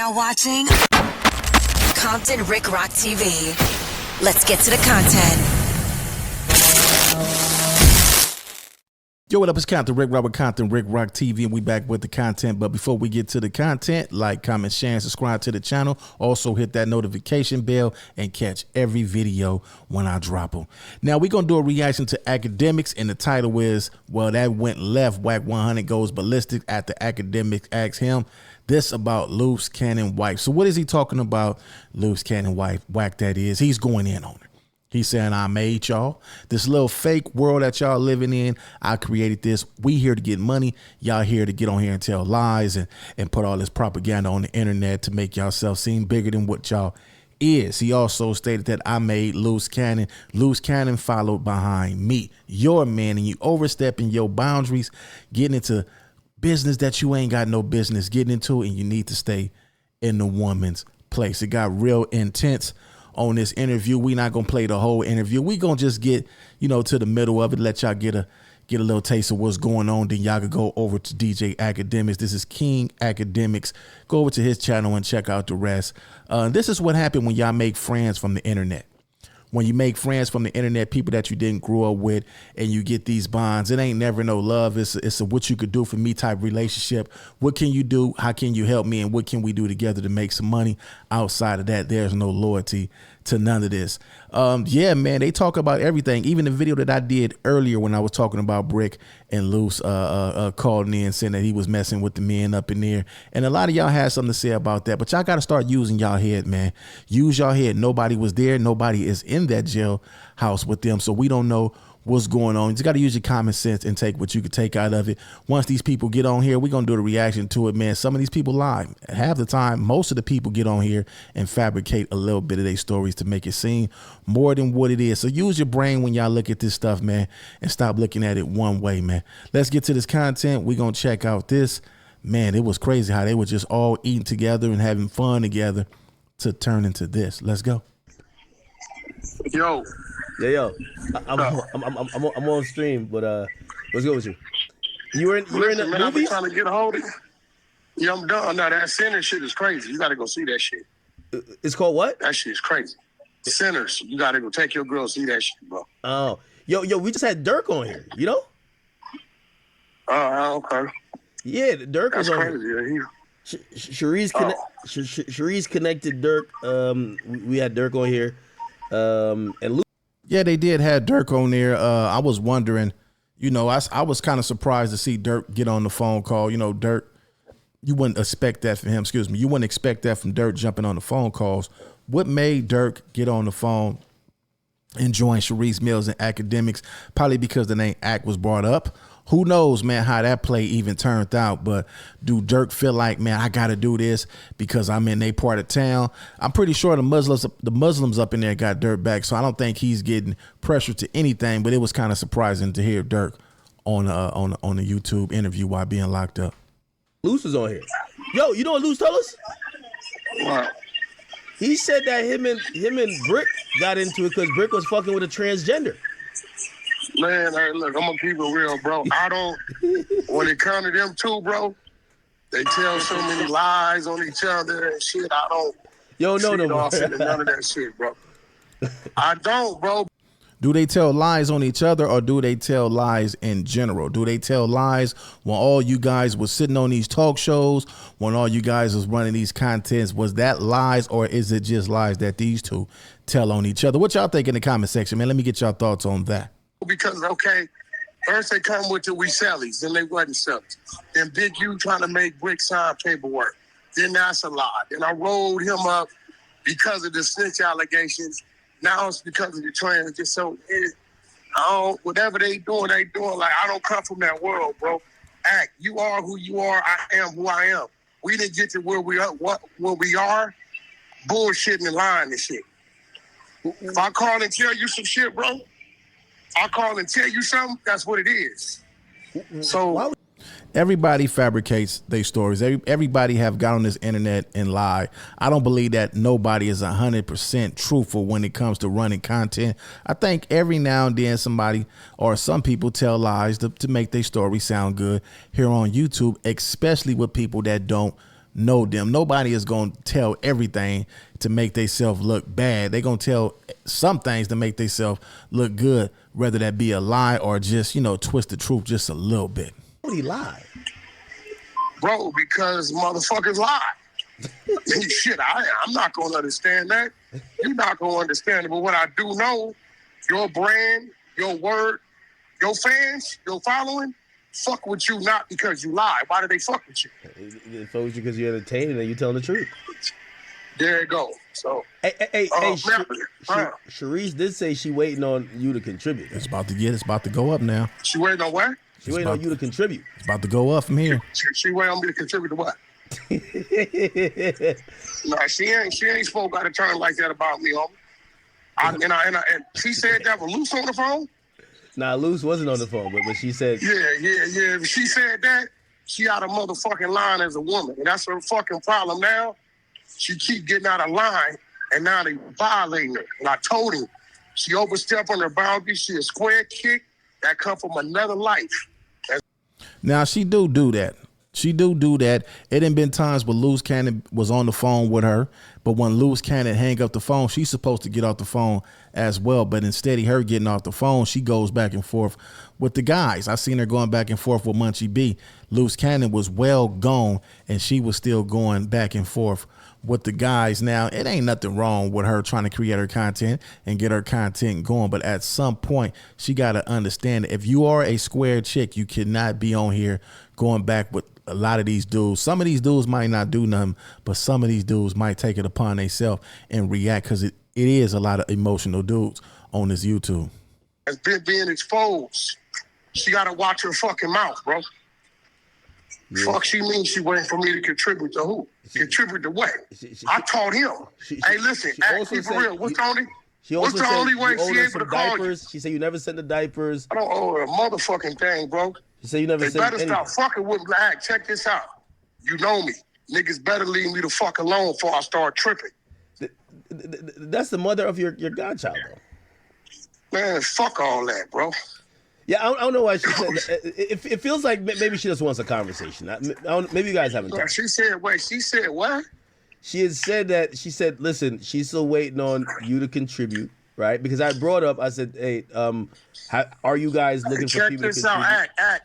now watching Compton Rick Rock TV. Let's get to the content. Yo, what up? It's Compton Rick Rock with Compton Rick Rock TV, and we back with the content. But before we get to the content, like, comment, share, and subscribe to the channel. Also hit that notification bell and catch every video when I drop them. Now we're gonna do a reaction to Academics, and the title is, well, that went left. WACK 100 goes ballistic after Academics asks him this about loose cannon wife. So what is he talking about? Loose cannon wife, WACK that is. He's going in on it. He's saying, I made y'all this little fake world that y'all living in. I created this. We here to get money. Y'all here to get on here and tell lies and put all this propaganda on the internet to make yourself seem bigger than what y'all is. He also stated that I made loose cannon. Loose cannon followed behind me. You're a man and you overstepping your boundaries, getting into business that you ain't got no business getting into, and you need to stay in the woman's place. It got real intense on this interview. We not gonna play the whole interview. We gonna just get, to the middle of it, let y'all get a little taste of what's going on. Then y'all could go over to DJ Academics. This is King Academics. Go over to his channel and check out the rest. This is what happened when y'all make friends from the internet. When you make friends from the internet, people that you didn't grow up with, and you get these bonds, it ain't never no love. It's a what you could do for me type relationship. What can you do? How can you help me? And what can we do together to make some money? Outside of that, there's no loyalty to none of this. Yeah, man, they talk about everything. Even the video that I did earlier when I was talking about Brick and Luce called in saying that he was messing with the men up in there. And a lot of y'all had something to say about that, but y'all got to start using y'all head, man. Use y'all head. Nobody was there. Nobody is in that jail house with them. So we don't know what's going on. You just got to use your common sense and take what you could take out of it. Once these people get on here, we're going to do the reaction to it, man. Some of these people lie. Half the time, most of the people get on here and fabricate a little bit of their stories to make it seem more than what it is. So use your brain when y'all look at this stuff, man, and stop looking at it one way, man. Let's get to this content. We're going to check out this. Man, it was crazy how they were just all eating together and having fun together to turn into this. Let's go. Yo. Yeah, I'm on stream, but what's good with you? You were in the man, I've been movies? trying to get a hold of you. Yeah, I'm done. No, that Sinners shit is crazy. You got to go see that shit. It's called what? That shit is crazy. Sinners. You got to go take your girl see that shit, bro. Oh, yo, we just had Dirk on here. You know? Oh, okay. Yeah, Dirk That's was on crazy. here. Yeah, Sharice connected Dirk. We had Dirk on here. And Luke. Yeah, they did have Dirk on there. I was wondering, I was kind of surprised to see Dirk get on the phone call. Dirk, you wouldn't expect that from him. Excuse me. You wouldn't expect that from Dirk jumping on the phone calls. What made Dirk get on the phone and join Sharice Mills and Academics? Probably because the name Ack was brought up. Who knows, man, how that play even turned out. But do Dirk feel like, man, I got to do this because I'm in a part of town? I'm pretty sure the Muslims up in there got Dirk back, so I don't think he's getting pressure to anything. But it was kind of surprising to hear Dirk on a YouTube interview while being locked up. Luce is on here. Yo, you know what Luce told us? What? He said that him and Brick got into it because Brick was fucking with a transgender. Man, hey, look, I'm going to keep it real, bro. When it comes to them two, bro, they tell so many lies on each other and shit. I don't. Yo, no, None of that shit, bro. I don't, bro. Do they tell lies on each other, or do they tell lies in general? Do they tell lies when all you guys was sitting on these talk shows, when all you guys was running these contents? Was that lies, or is it just lies that these two tell on each other? What y'all think in the comment section, man? Let me get y'all thoughts on that. Because, okay, first they come with the we sellies, then they wasn't sellies. Then Big U trying to make Brick sign paperwork. Then that's a lie. Then I rolled him up because of the snitch allegations. Now it's because of the trans. Just so, whatever they doing, like, I don't come from that world, bro. Act, you are who you are. I am who I am. We didn't get to where we are, bullshitting and lying and shit. If I call and tell you some shit, bro, I call and tell you something, that's what it is. So everybody fabricates their stories. Everybody have got on this internet and lied. I don't believe that nobody is 100% truthful when it comes to running content. I think every now and then somebody or some people tell lies to make their story sound good here on YouTube, especially with people that don't know them. Nobody is going to tell everything to make themselves look bad. They're going to tell some things to make themselves look good, whether that be a lie or just, twist the truth just a little bit. How would he lie? Bro, because motherfuckers lie. Shit, I'm not going to understand that. You're not going to understand it. But what I do know, your brand, your word, your fans, your following, fuck with you not because you lie. Why do they fuck with you? They fuck with you because you're entertaining and you're telling the truth. There you go. So, hey, Sharice did say she waiting on you to contribute. It's about to go up now. She waiting on what? She waiting on you to contribute. It's about to go up from here. She waiting on me to contribute to what? No, she ain't spoke out of turn like that about me, homie. And she said that with LUCE on the phone. Nah, LUCE wasn't on the phone, but she said. Yeah. If she said that, she out of motherfucking line as a woman, and that's her fucking problem now. She keep getting out of line, and now they violating her. And I told him she overstepped on her boundaries. She a square kick that come from another life. Now she do that. She do that. It ain't been times where LUCE Cannon was on the phone with her, but when LUCE Cannon hang up the phone, she's supposed to get off the phone as well. But instead of her getting off the phone, she goes back and forth with the guys. I seen her going back and forth with Munchie B. LUCE Cannon was well gone, and she was still going back and forth with the guys. Now, it ain't nothing wrong with her trying to create her content and get her content going, but at some point, she got to understand that if you are a square chick, you cannot be on here going back with a lot of these dudes. Some of these dudes might not do nothing, but some of these dudes might take it upon themselves and react, because it is a lot of emotional dudes on this YouTube. Has been being exposed. She got to watch her fucking mouth, bro. Yeah. Fuck she means she waiting for me to contribute to who? Contribute to what? I taught him. Hey, listen, keep it real. What's Tony? What's the only way she able to call you? She said you never sent the diapers. I don't owe her a motherfucking thing, bro. She said you never sent anything. They better stop fucking with me. Like, check this out. You know me. Niggas better leave me the fuck alone before I start tripping. That's the mother of your godchild, though. Man, fuck all that, bro. Yeah, I don't know why she said that. It feels like maybe she just wants a conversation. Maybe you guys haven't talked. She said, wait, she said what? She had said that, she said, listen, she's still waiting on you to contribute, right? Because I brought up, I said, hey, are you guys looking for people to contribute? Check this out,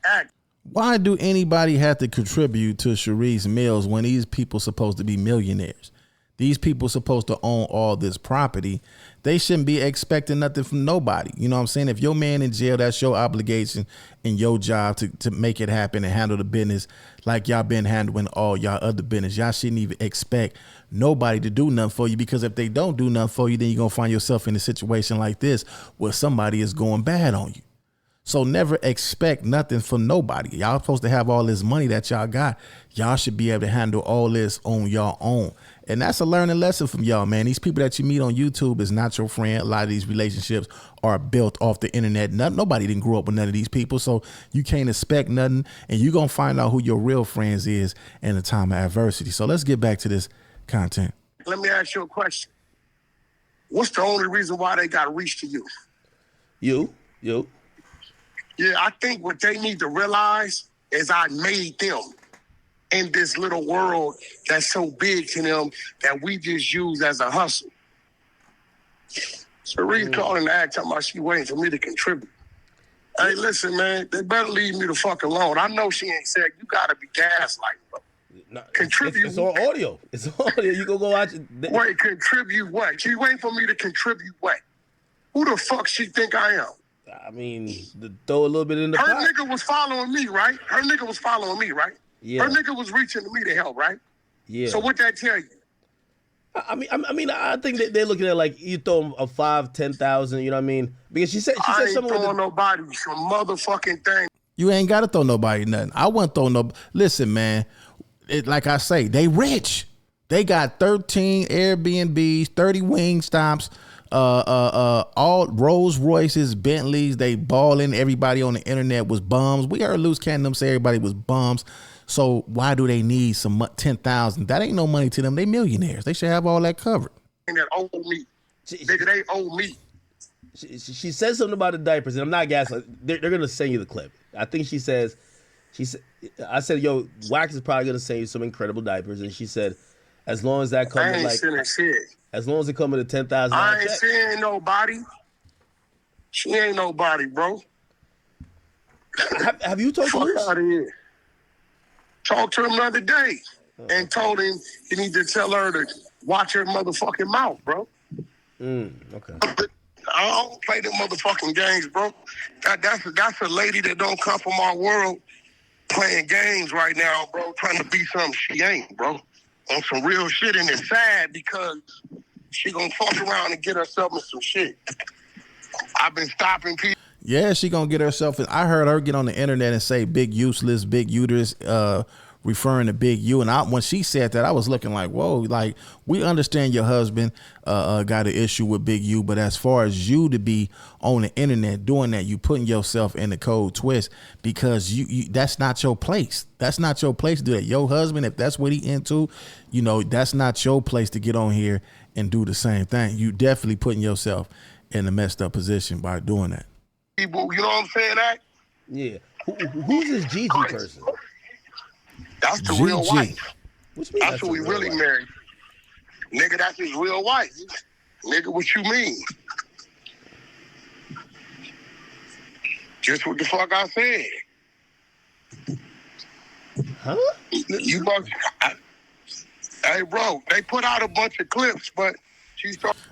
act. Why do anybody have to contribute to Sharice Mills when these people supposed to be millionaires? These people supposed to own all this property. They shouldn't be expecting nothing from nobody. You know what I'm saying? If your man in jail, that's your obligation and your job to make it happen and handle the business like y'all been handling all y'all other business. Y'all shouldn't even expect nobody to do nothing for you, because if they don't do nothing for you, then you're going to find yourself in a situation like this where somebody is going bad on you. So never expect nothing from nobody. Y'all supposed to have all this money that y'all got. Y'all should be able to handle all this on your own. And that's a learning lesson from y'all, man. These people that you meet on YouTube is not your friend. A lot of these relationships are built off the internet. Nobody didn't grow up with none of these people, so you can't expect nothing. And you're going to find out who your real friends is in a time of adversity. So let's get back to this content. Let me ask you a question. What's the only reason why they got reached to you? You. Yeah, I think what they need to realize is I made them in this little world that's so big to them that we just use as a hustle. Sharice calling the act, talking about she waiting for me to contribute. Hey, listen, man, they better leave me the fuck alone. I know she ain't said you gotta be gaslighting, bro. No, contribute. It's on audio. It's on audio. You go watch it. Wait, contribute what? She waiting for me to contribute what? Who the fuck she think I am? I mean, throw a little bit in the pot. Her nigga was following me, right? Yeah. Her nigga was reaching to me to help, right? Yeah. So what that tell you? I think that they're looking at like you throw them a 5,000-10,000. You know what I mean? Because she said I ain't something throwing nobody some motherfucking thing. You ain't got to throw nobody nothing. I wouldn't throw no. Listen, man. Like I say, they rich. They got 13 Airbnbs, 30 wing stops. All Rolls Royces, Bentleys, they balling. Everybody on the internet was bums. We heard LUCE Cannon say everybody was bums. So why do they need some 10,000? That ain't no money to them. They millionaires. They should have all that covered. That owe me, nigga, they owe me. She says something about the diapers, and I'm not gaslighting. They're gonna send you the clip. I think she says She said, I said, yo, WACK is probably gonna send you some incredible diapers, and she said, as long as that I comes ain't like, sending shit. as long as it comes with a $10,000 I ain't check. seeing nobody. She ain't nobody, bro. Have you talked to Fuck LUCE? out of here. Talked to him the other day and told him he need to tell her to watch her motherfucking mouth, bro. Okay. I don't play them motherfucking games, bro. That's a lady that don't come from our world playing games right now, bro, trying to be something she ain't, bro. On some real shit, and it's sad because she gonna fuck around and get herself in some shit. I've been stopping people. Yeah, she gonna get herself in. I heard her get on the internet and say big useless, big uterus, referring to Big U. And when she said that, I was looking like, whoa, like, we understand your husband got an issue with Big U, but as far as you to be on the internet doing that, you putting yourself in the cold twist, because you that's not your place. That's not your place to do that. Your husband, if that's what he into, you know, that's not your place to get on here and do the same thing. You definitely putting yourself in a messed up position by doing that. People, you know what I'm saying? That Yeah. Who's this Gigi person? that's the real wife. What you mean That's what we really married. Nigga, that's his real wife. Nigga, what you mean? Just what the fuck I said. Huh? You must. Hey, bro, they put out a bunch of clips, but she started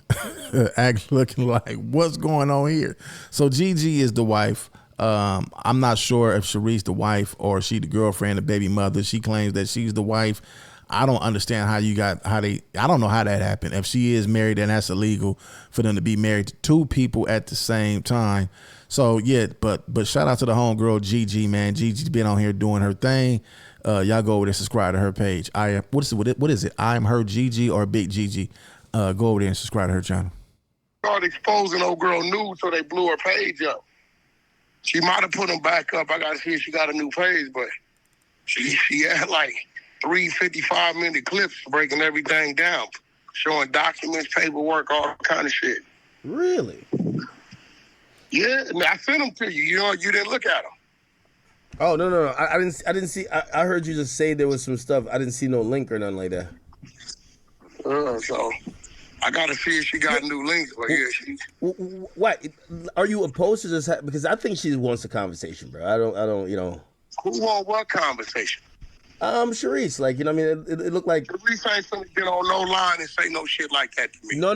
Act looking like, what's going on here? So Gigi is the wife. I'm not sure if Sharice the wife or she the girlfriend, the baby mother. She claims that she's the wife. I don't understand I don't know how that happened. If she is married, then that's illegal for them to be married to two people at the same time. So yeah, but shout out to the homegirl Gigi, man. Gigi's been on here doing her thing. Y'all go over there, subscribe to her page. What is it? I'm her Gigi or Big Gigi. Go over there and subscribe to her channel. started exposing old girl nude, so they blew her page up. She might have put them back up. I gotta see if she got a new page, but she had like 3 55-minute clips breaking everything down, showing documents, paperwork, all kind of shit. Really? Yeah, and I sent them to you. You know, you didn't look at them. Oh no! I didn't see. I heard you just say there was some stuff. I didn't see no link or nothing like that. So I gotta see if she got new links. But yeah, she. What? Are you opposed to this? Because I think she wants a conversation, bro. I don't. You know. Who want what conversation? Sharice, like, you know what I mean? It looked like... Sharice ain't finna get on no line and say no shit like that to me. No.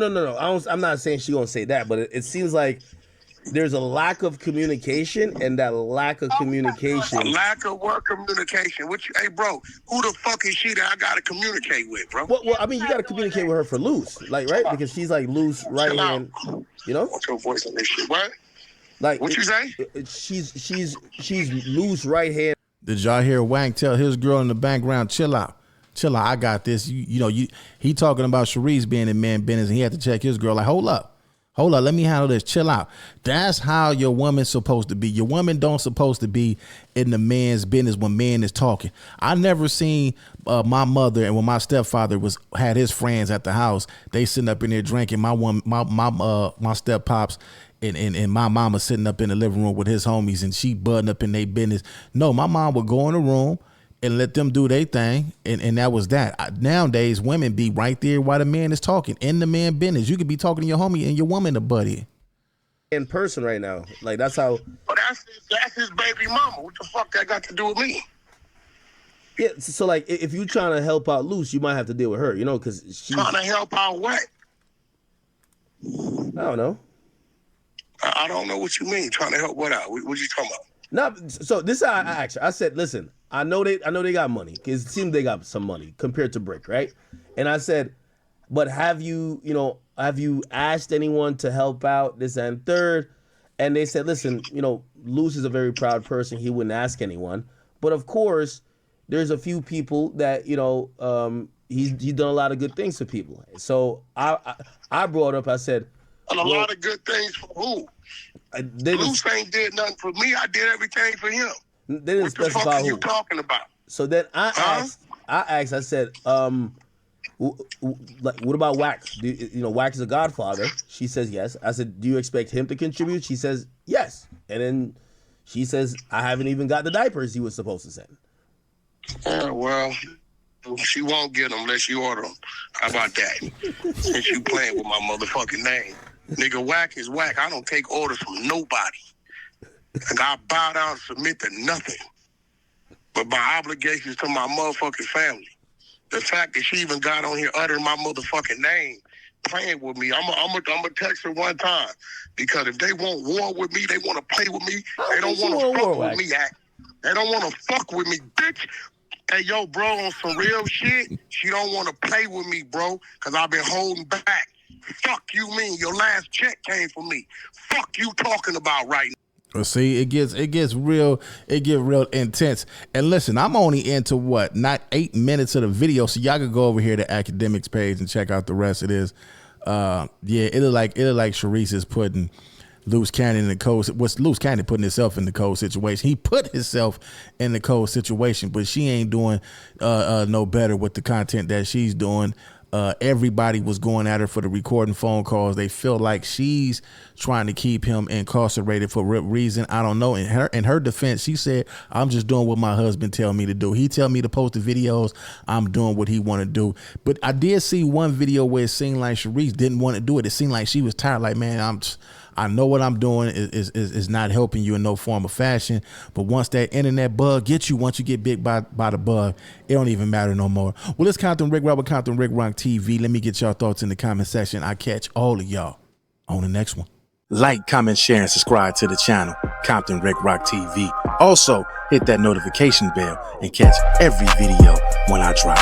I'm not saying she gonna say that, but it seems like there's a lack of communication, and that lack of communication... A lack of what communication? Hey, bro, who the fuck is she that I gotta communicate with, bro? Well, I mean, you gotta communicate with her for LUCE, like, right? Because she's like LUCE right hand, you know? What's your voice on this shit? What? Like, what you say? She's LUCE right hand. Did y'all hear Wank tell his girl in the background, chill out, I got this. He talking about Sharice being in man business, and he had to check his girl like, hold up, let me handle this, chill out. That's how your woman's supposed to be. Your woman don't supposed to be in the man's business when man is talking. I never seen my mother, and when my stepfather had his friends at the house, they sitting up in there drinking. My step pops and my mama sitting up in the living room with his homies, and she budding up in their business. No, my mom would go in the room and let them do their thing, and that was that. Nowadays, women be right there while the man is talking in the man business. You could be talking to your homie and your woman a buddy. In person right now, like that's how. But that's his baby mama. What the fuck that got to do with me? Yeah, so like if you trying to help out LUCE, you might have to deal with her, you know, because she's trying to help out what? I don't know. I don't know what you mean. Trying to help what out? What you talking about? No, so this is how I asked her. I said, listen, I know they got money, because it seems they got some money compared to Brick, right? And I said, but have you asked anyone to help out this and third? And they said, listen, LUCE is a very proud person. He wouldn't ask anyone. But of course, there's a few people that, he's done a lot of good things for people. So I brought up, I said, a lot of good things for who? LUCE ain't did nothing for me. I did everything for him. They didn't what the specify fuck are who. you talking about? So then I said, like, what about WACK? WACK is a godfather. She says yes. I said, do you expect him to contribute? She says yes. And then She says, I haven't even got the diapers he was supposed to send. Well, she won't get them unless you order them. How about that? Since you playing with my motherfucking name. Nigga, WACK is WACK. I don't take orders from nobody. Like, I bow down and submit to nothing. But my obligations to my motherfucking family. The fact that she even got on here uttering my motherfucking name, playing with me. I'm gonna text her one time. Because if they want war with me, they want to play with me. They don't want to fuck with me, Act. They don't want to fuck with me, bitch. Hey, yo, bro, on some real shit, she don't want to play with me, bro, because I've been holding back. Fuck you mean? Your last check came from me. Fuck you talking about right now. Well, see, it gets real intense. And listen, I'm only into not 8 minutes of the video, so y'all can go over here to Academics page and check out the rest of this. Yeah, it look like Sharice is putting LUCE Cannon in the cold. What's LUCE Cannon putting himself in the cold situation? He put himself in the cold situation, but she ain't doing no better with the content that she's doing. Everybody was going at her for the recording phone calls. They feel like she's trying to keep him incarcerated for reason. I don't know. In her defense, she said, I'm just doing what my husband tell me to do. He tell me to post the videos. I'm doing what he want to do. But I did see one video where it seemed like Sharice didn't want to do it. It seemed like she was tired. Like, man, I know what I'm doing is not helping you in no form or fashion. But once that internet bug gets you, once you get bit by the bug, it don't even matter no more. Well, it's Compton Rick Rock TV. Let me get y'all thoughts in the comment section. I catch all of y'all on the next one. Like, comment, share, and subscribe to the channel, Compton Rick Rock TV. Also, hit that notification bell and catch every video when I drop.